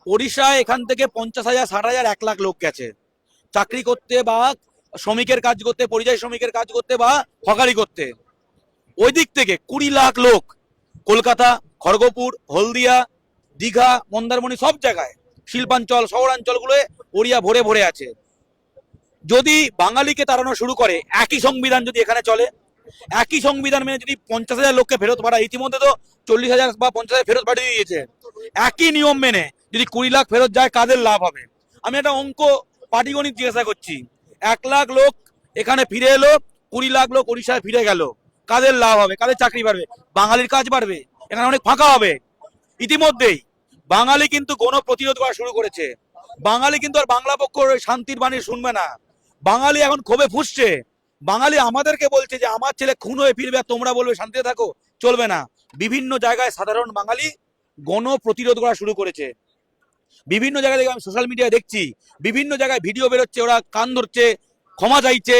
ওড়িশায় এখান থেকে 50,000, 60,000, 1 লাখ লোক গেছে চাকরি করতে বা শ্রমিকের কাজ করতে, পরিযায়ী শ্রমিকের কাজ করতে বা হকারি করতে। ওই দিক থেকে 20 লাখ লোক কলকাতা, খড়গপুর, হলদিয়া, দীঘা, মন্দারমণি সব জায়গায় শিল্পাঞ্চল, শহরাঞ্চলগুলোয় ওড়িয়া ভরে ভরে আছে। যদি বাঙালিকে তাড়ানো শুরু করে, একই সংবিধান যদি এখানে চলে, একই সংবিধান মেনে যদি 50,000 লোককে ফেরত পাঠায়, ইতিমধ্যে তো 40,000 বা 50,000 ফেরত পাঠিয়ে দিয়েছে, একই নিয়ম মেনে যদি 20 লাখ ফেরত যায়, কাদের লাভ হবে? আমি একটা অঙ্ক পাটিগণিত জিজ্ঞাসা করছি। 1 লাখ লোক এখানে ফিরে এলো, 20 লাখ লোক উড়িষ্যায় ফিরে গেল, কাদের লাভ হবে? কাদের চাকরি বাড়বে? বাঙালির কাজ বাড়বে, এখানে অনেক ফাঁকা হবে। ইতিমধ্যেই বাঙালি কিন্তু গণ প্রতিরোধ করা শুরু করেছে। বাঙালি কিন্তু আর বাংলা পক্ষ শান্তির বাণী শুনবে না। বাঙালি এখন ক্ষোভে ফুঁসছে। বাঙালি আমাদেরকে বলছে যে আমার ছেলে খুন হয়ে ফিরবে আর তোমরা বলবে শান্তিতে থাকো, চলবে না। বিভিন্ন জায়গায় সাধারণ বাঙালি গণ প্রতিরোধ করা শুরু করেছে। বিভিন্ন জায়গায় দেখে আমি সোশ্যাল মিডিয়ায় দেখছি, বিভিন্ন জায়গায় ভিডিও বেরোচ্ছে, ওরা কান ধরছে, ক্ষমা চাইছে,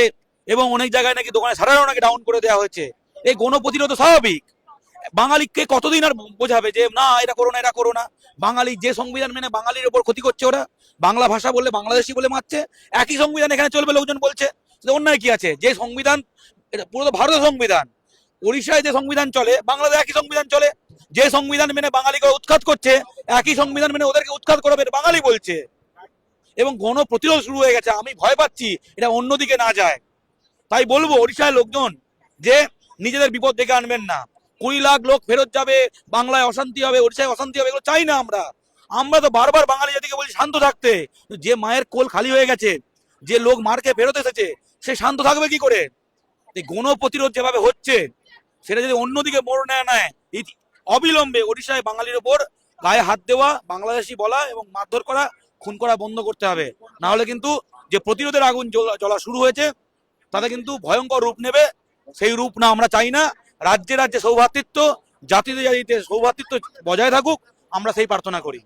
এবং অনেক জায়গায় নাকি দোকানে সারারাও নাকি ডাউন করে দেওয়া হয়েছে। এই গণ প্রতিরোধ স্বাভাবিক। বাঙালিকে কতদিন আর বোঝাবে যে না এটা করো না, এটা করো না? বাঙালি যে সংবিধান মেনে বাঙালির ওপর ক্ষতি করছে, ওরা বাংলা ভাষা বললে বাংলাদেশি বলে মারছে, একই সংবিধান এখানে চলবে লোকজন বলছে। অন্যায় কি আছে? যে সংবিধান, এটা পুরো তো ভারতের সংবিধান। উড়িষ্যায় যে সংবিধান চলে, বাংলাদেশে একই সংবিধান চলে। যে সংবিধান মেনে বাঙালিকে উৎখাত করছে, একই সংবিধান মেনে ওদেরকে উৎখাত করবে, বাঙালি বলছে। এবং গণ প্রতিরোধ শুরু হয়ে গেছে। আমি ভয় পাচ্ছি এটা অন্যদিকে না যায়। তাই বলবো ওড়িশার লোকজন যে নিজেদের বিপদ ডেকে আনবেন না। 20 লাখ লোক ফেরত যাবে, বাংলায় অশান্তি হবে, ওড়িশায় অশান্তি হবে, এগুলো চাই না আমরা। আমরা তো বারবার বাঙালি জাতিকে বলছি শান্ত থাকতে। যে মায়ের কোল খালি হয়ে গেছে, যে লোক মারকে ফেরত এসেছে, সে শান্ত থাকবে কি করে? এই গণ প্রতিরোধ যেভাবে হচ্ছে, সেটা যদি অন্যদিকে মোড় নেয় নেয়, অবিলম্বে ওড়িশায় বাঙালির ওপর গায়ে হাত দেওয়া, বাংলাদেশি বলা এবং মারধর করা, খুন করা বন্ধ করতে হবে। না হলে কিন্তু যে প্রতিরোধের আগুন জ্বলা শুরু হয়েছে, তাতে কিন্তু ভয়ঙ্কর রূপ নেবে। সেই রূপ না আমরা চাই না। রাজ্যে রাজ্যে সৌভ্রাতৃত্ব, জাতিতে জাতিতে সৌভ্রাতৃত্ব বজায় থাকুক, আমরা সেই প্রার্থনা করি।